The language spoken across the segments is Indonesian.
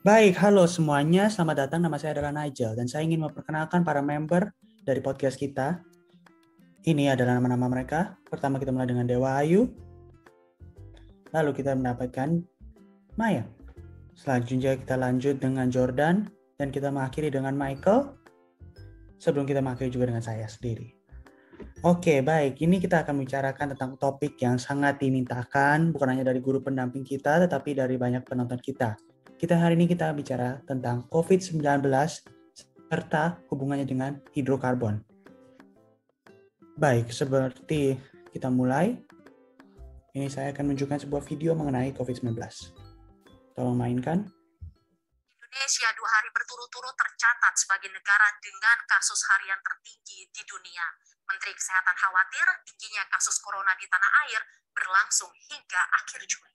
Baik, halo semuanya. Selamat datang. Nama saya adalah Nigel dan saya ingin memperkenalkan para member dari podcast kita. Ini adalah nama-nama mereka. Pertama kita mulai dengan Dewa Ayu. Lalu kita mendapatkan Maya. Selanjutnya kita lanjut dengan Jordan dan kita mengakhiri dengan Michael. Sebelum kita mengakhiri juga dengan saya sendiri. Oke, baik. Ini kita akan membicarakan tentang topik yang sangat dimintakan, bukan hanya dari guru pendamping kita, tetapi dari banyak penonton kita. Hari ini kita bicara tentang COVID-19 serta hubungannya dengan hidrokarbon. Baik, seperti kita mulai, ini saya akan menunjukkan sebuah video mengenai COVID-19. Tolong mainkan. Indonesia 2 hari berturut-turut tercatat sebagai negara dengan kasus harian tertinggi di dunia. Menteri Kesehatan khawatir tingginya kasus corona di tanah air berlangsung hingga akhir Juli.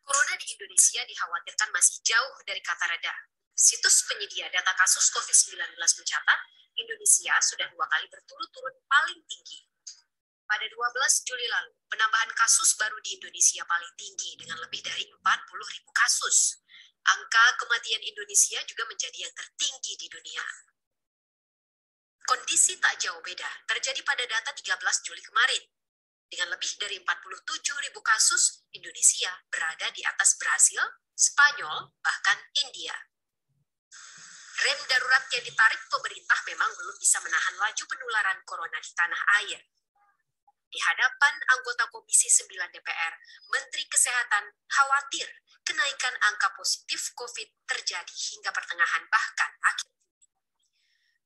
Corona di Indonesia dikhawatirkan masih jauh dari kata reda. Situs penyedia data kasus COVID-19 mencatat, Indonesia sudah 2 kali berturut-turut paling tinggi. Pada 12 Juli lalu, penambahan kasus baru di Indonesia paling tinggi dengan lebih dari 40.000 kasus. Angka kematian Indonesia juga menjadi yang tertinggi di dunia. Kondisi tak jauh beda terjadi pada data 13 Juli kemarin. Dengan lebih dari 47.000 kasus, Indonesia berada di atas Brasil, Spanyol, bahkan India. Rem darurat yang ditarik pemerintah memang belum bisa menahan laju penularan corona di tanah air. Di hadapan anggota Komisi 9 DPR, Menteri Kesehatan khawatir kenaikan angka positif COVID terjadi hingga pertengahan bahkan akhir Juli.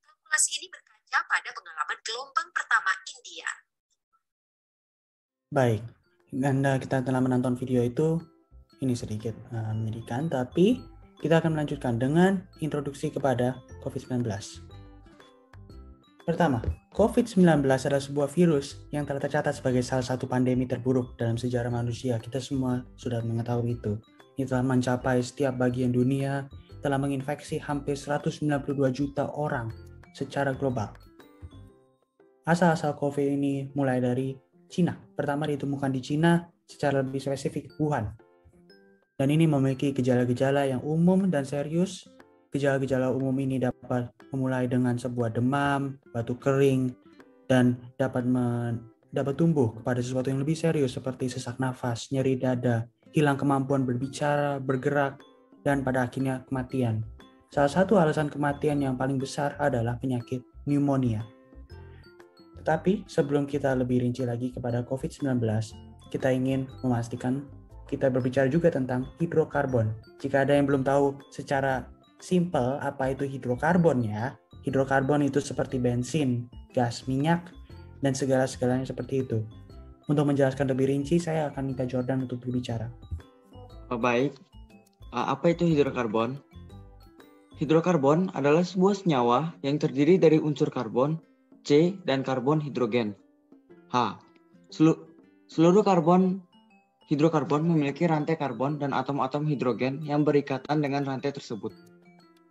Kalkulasi ini berkaca pada pengalaman gelombang pertama India. Baik, Anda kita telah menonton video itu, ini sedikit menyedihkan, tapi kita akan melanjutkan dengan introduksi kepada COVID-19. Pertama, COVID-19 adalah sebuah virus yang telah tercatat sebagai salah satu pandemi terburuk dalam sejarah manusia. Kita semua sudah mengetahui itu. Ini telah mencapai setiap bagian dunia, telah menginfeksi hampir 192 juta orang secara global. Asal-asal COVID ini mulai dari Cina. Pertama ditemukan di Cina, secara lebih spesifik Wuhan. Dan ini memiliki gejala-gejala yang umum dan serius. Gejala-gejala umum ini dapat memulai dengan sebuah demam, batuk kering, dan dapat tumbuh kepada sesuatu yang lebih serius seperti sesak nafas, nyeri dada, hilang kemampuan berbicara, bergerak, dan pada akhirnya kematian. Salah satu alasan kematian yang paling besar adalah penyakit pneumonia. Tetapi sebelum kita lebih rinci lagi kepada COVID-19, kita ingin memastikan kita berbicara juga tentang hidrokarbon. Jika ada yang belum tahu secara simpel apa itu hidrokarbon ya, hidrokarbon itu seperti bensin, gas minyak, dan segala-segalanya seperti itu. Untuk menjelaskan lebih rinci, saya akan minta Jordan untuk berbicara. Baik, apa itu hidrokarbon? Hidrokarbon adalah sebuah senyawa yang terdiri dari unsur karbon, C, dan karbon hidrogen, H. Seluruh hidrokarbon memiliki rantai karbon dan atom-atom hidrogen yang berikatan dengan rantai tersebut.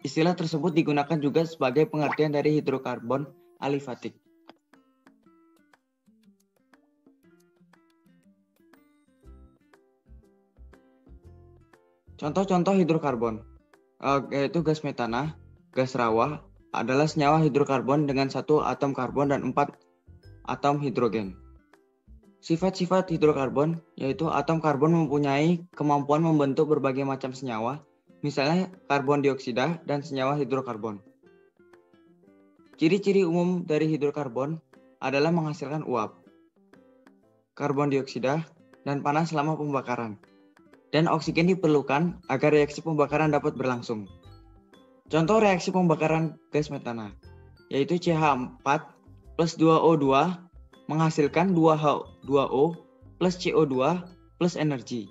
Istilah tersebut digunakan juga sebagai pengertian dari hidrokarbon alifatik. Contoh-contoh hidrokarbon, yaitu gas metana, gas rawa, adalah senyawa hidrokarbon dengan 1 atom karbon dan 4 atom hidrogen. Sifat-sifat hidrokarbon, yaitu atom karbon mempunyai kemampuan membentuk berbagai macam senyawa, misalnya karbon dioksida dan senyawa hidrokarbon. Ciri-ciri umum dari hidrokarbon adalah menghasilkan uap, karbon dioksida, dan panas selama pembakaran. Dan oksigen diperlukan agar reaksi pembakaran dapat berlangsung. Contoh reaksi pembakaran gas metana, yaitu CH4 plus 2O2 menghasilkan 2H2O plus CO2 plus energi.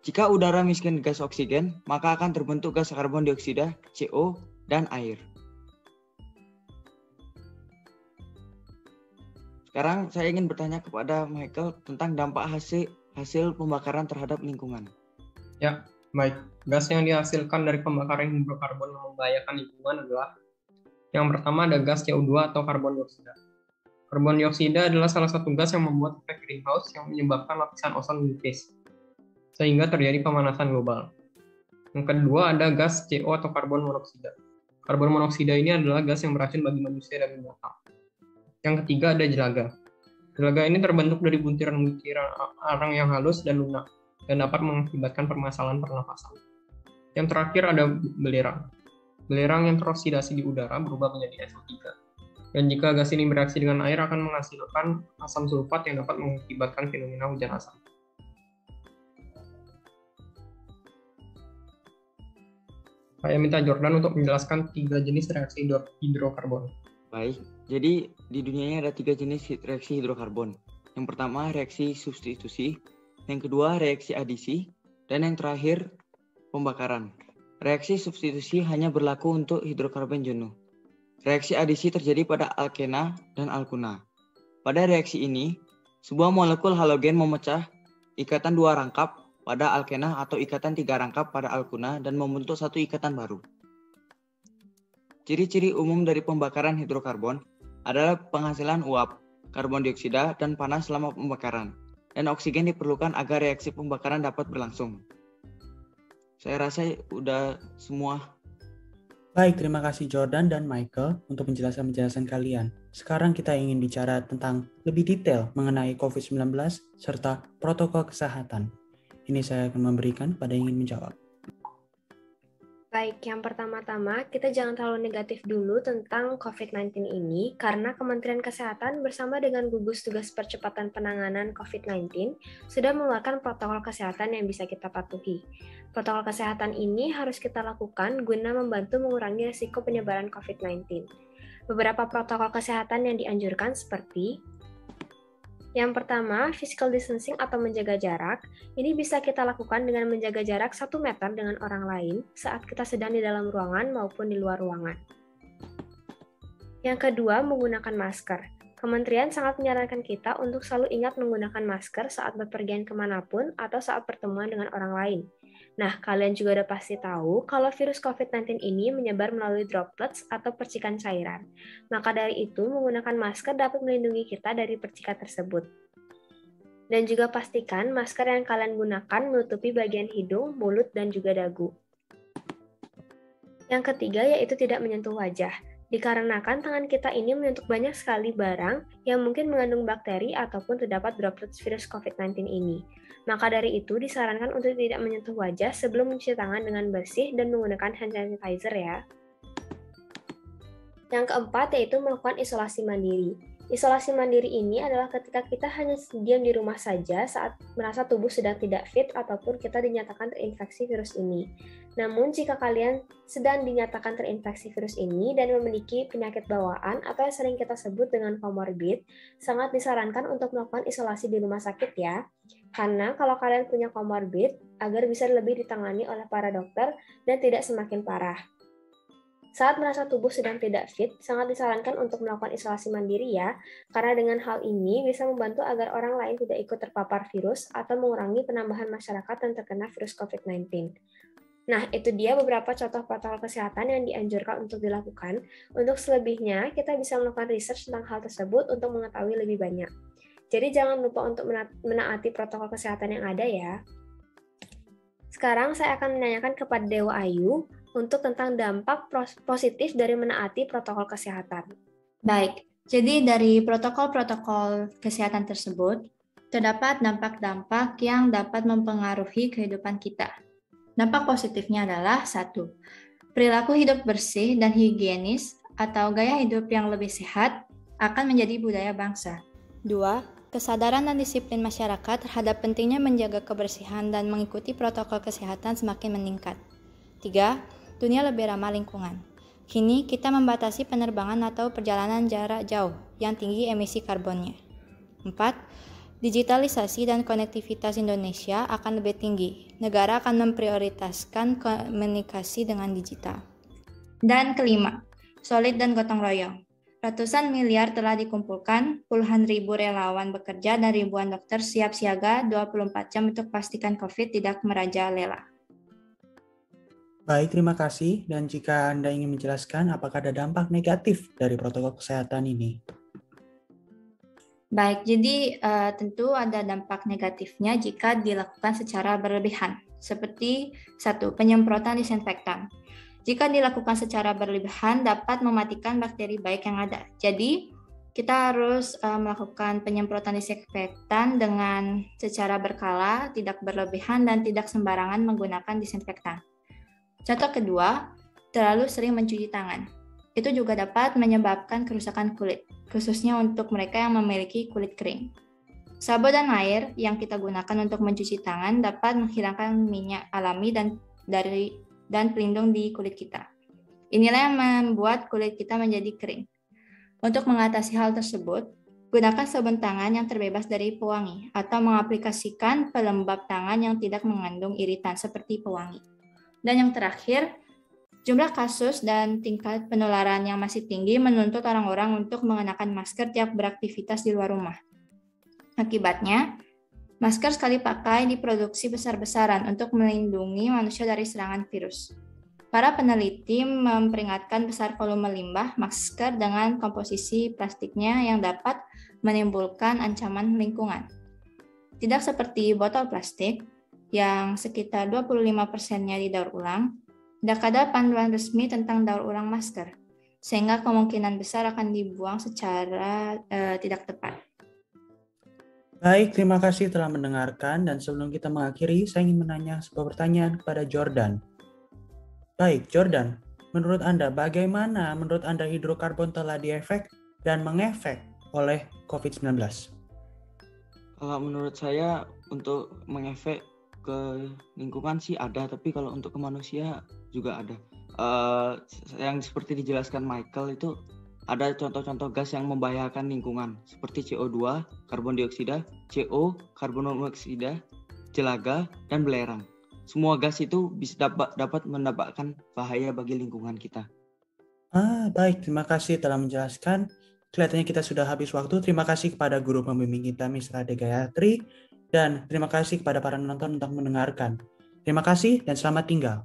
Jika udara miskin gas oksigen, maka akan terbentuk gas karbon dioksida, CO, dan air. Sekarang saya ingin bertanya kepada Michael tentang dampak hasil pembakaran terhadap lingkungan. Ya, baik. Gas yang dihasilkan dari pembakaran hidrokarbon yang membahayakan lingkungan adalah yang pertama ada gas CO2 atau karbon dioksida. Karbon dioksida adalah salah satu gas yang membuat efek greenhouse yang menyebabkan lapisan ozon menipis. sehingga terjadi pemanasan global. Yang kedua ada gas CO atau karbon monoksida. Karbon monoksida ini adalah gas yang beracun bagi manusia dan binatang. Yang ketiga ada jelaga. Jelaga ini terbentuk dari buntiran-buntiran arang yang halus dan lunak dan dapat mengakibatkan permasalahan pernafasan. Yang terakhir ada belerang. Belerang yang teroksidasi di udara berubah menjadi SO3. Dan jika gas ini bereaksi dengan air akan menghasilkan asam sulfat yang dapat mengakibatkan fenomena hujan asam. Saya minta Jordan untuk menjelaskan 3 jenis reaksi hidrokarbon. Baik, jadi di dunia ini ada 3 jenis reaksi hidrokarbon. Yang pertama reaksi substitusi, yang kedua reaksi adisi, dan yang terakhir pembakaran. Reaksi substitusi hanya berlaku untuk hidrokarbon jenuh. Reaksi adisi terjadi pada alkena dan alkuna. Pada reaksi ini, sebuah molekul halogen memecah ikatan 2 rangkap pada alkena atau ikatan 3 rangkap pada alkuna dan membentuk satu ikatan baru. Ciri-ciri umum dari pembakaran hidrokarbon adalah penghasilan uap, karbon dioksida, dan panas selama pembakaran, dan oksigen diperlukan agar reaksi pembakaran dapat berlangsung. Saya rasa udah semua. Baik, terima kasih Jordan dan Michael untuk penjelasan-penjelasan kalian. Sekarang kita ingin bicara tentang lebih detail mengenai COVID-19 serta protokol kesehatan. Ini saya akan memberikan pada yang ingin menjawab. Baik, yang pertama-tama kita jangan terlalu negatif dulu tentang COVID-19 ini karena Kementerian Kesehatan bersama dengan gugus tugas percepatan penanganan COVID-19 sudah mengeluarkan protokol kesehatan yang bisa kita patuhi. Protokol kesehatan ini harus kita lakukan guna membantu mengurangi risiko penyebaran COVID-19. Beberapa protokol kesehatan yang dianjurkan seperti yang pertama, physical distancing atau menjaga jarak. Ini bisa kita lakukan dengan menjaga jarak 1 meter dengan orang lain saat kita sedang di dalam ruangan maupun di luar ruangan. Yang kedua, menggunakan masker. Kementerian sangat menyarankan kita untuk selalu ingat menggunakan masker saat bepergian kemanapun atau saat pertemuan dengan orang lain. Nah, kalian juga udah pasti tahu kalau virus COVID-19 ini menyebar melalui droplets atau percikan cairan. Maka dari itu, menggunakan masker dapat melindungi kita dari percikan tersebut. Dan juga pastikan masker yang kalian gunakan menutupi bagian hidung, mulut, dan juga dagu. Yang ketiga yaitu tidak menyentuh wajah. Dikarenakan tangan kita ini menyentuh banyak sekali barang yang mungkin mengandung bakteri ataupun terdapat droplets virus COVID-19 ini. Maka dari itu disarankan untuk tidak menyentuh wajah sebelum mencuci tangan dengan bersih dan menggunakan hand sanitizer ya. Yang keempat yaitu melakukan isolasi mandiri. Isolasi mandiri ini adalah ketika kita hanya diam di rumah saja saat merasa tubuh sedang tidak fit ataupun kita dinyatakan terinfeksi virus ini. Namun jika kalian sedang dinyatakan terinfeksi virus ini dan memiliki penyakit bawaan atau yang sering kita sebut dengan comorbid, sangat disarankan untuk melakukan isolasi di rumah sakit ya. Karena kalau kalian punya comorbid, agar bisa lebih ditangani oleh para dokter dan tidak semakin parah. Saat merasa tubuh sedang tidak fit, sangat disarankan untuk melakukan isolasi mandiri ya, karena dengan hal ini bisa membantu agar orang lain tidak ikut terpapar virus atau mengurangi penambahan masyarakat yang terkena virus COVID-19. Nah, itu dia beberapa contoh protokol kesehatan yang dianjurkan untuk dilakukan. Untuk selebihnya, kita bisa melakukan research tentang hal tersebut untuk mengetahui lebih banyak. Jadi jangan lupa untuk menaati protokol kesehatan yang ada ya. Sekarang saya akan menanyakan kepada Dewa Ayu untuk tentang dampak positif dari menaati protokol kesehatan. Baik, jadi dari protokol-protokol kesehatan tersebut, terdapat dampak-dampak yang dapat mempengaruhi kehidupan kita. Dampak positifnya adalah 1. Perilaku hidup bersih dan higienis atau gaya hidup yang lebih sehat akan menjadi budaya bangsa. 2. Kesadaran dan disiplin masyarakat terhadap pentingnya menjaga kebersihan dan mengikuti protokol kesehatan semakin meningkat. 3. Dunia lebih ramah lingkungan. Kini kita membatasi penerbangan atau perjalanan jarak jauh yang tinggi emisi karbonnya. 4. Digitalisasi dan konektivitas Indonesia akan lebih tinggi. Negara akan memprioritaskan komunikasi dengan digital. Dan kelima, solid dan gotong royong. Ratusan miliar telah dikumpulkan, puluhan ribu relawan bekerja dan ribuan dokter siap siaga 24 jam untuk pastikan COVID tidak merajalela. Baik, terima kasih. Dan jika Anda ingin menjelaskan apakah ada dampak negatif dari protokol kesehatan ini? Baik, jadi tentu ada dampak negatifnya jika dilakukan secara berlebihan, seperti 1. Penyemprotan disinfektan. Jika dilakukan secara berlebihan dapat mematikan bakteri baik yang ada. Jadi, kita harus melakukan penyemprotan disinfektan dengan secara berkala, tidak berlebihan, dan tidak sembarangan menggunakan disinfektan. Contoh kedua, terlalu sering mencuci tangan. Itu juga dapat menyebabkan kerusakan kulit, khususnya untuk mereka yang memiliki kulit kering. Sabun dan air yang kita gunakan untuk mencuci tangan dapat menghilangkan minyak alami dan pelindung di kulit kita. Inilah yang membuat kulit kita menjadi kering. Untuk mengatasi hal tersebut, gunakan sabun tangan yang terbebas dari pewangi atau mengaplikasikan pelembab tangan yang tidak mengandung iritan seperti pewangi. Dan yang terakhir, jumlah kasus dan tingkat penularan yang masih tinggi menuntut orang-orang untuk mengenakan masker tiap beraktivitas di luar rumah. Akibatnya, masker sekali pakai diproduksi besar-besaran untuk melindungi manusia dari serangan virus. Para peneliti memperingatkan besar volume limbah masker dengan komposisi plastiknya yang dapat menimbulkan ancaman lingkungan. Tidak seperti botol plastik, yang sekitar 25%-nya didaur ulang, tidak ada panduan resmi tentang daur ulang masker, sehingga kemungkinan besar akan dibuang secara tidak tepat. Baik, terima kasih telah mendengarkan, dan sebelum kita mengakhiri, saya ingin menanya sebuah pertanyaan kepada Jordan. Baik, Jordan, menurut Anda, bagaimana menurut Anda hidrokarbon telah diefek dan mengefek oleh COVID-19? Kalau menurut saya untuk mengefek ke lingkungan sih ada, tapi kalau untuk ke manusia juga ada. Yang seperti dijelaskan Michael itu ada contoh-contoh gas yang membahayakan lingkungan seperti CO2, karbon dioksida, CO, karbon monoksida, jelaga, dan belerang. Semua gas itu bisa dapat mendapatkan bahaya bagi lingkungan kita. Baik, terima kasih telah menjelaskan. Kelihatannya kita sudah habis waktu. Terima kasih kepada guru pembimbing kita, Miss Rade Gayatri, dan terima kasih kepada para penonton untuk mendengarkan. Terima kasih dan selamat tinggal.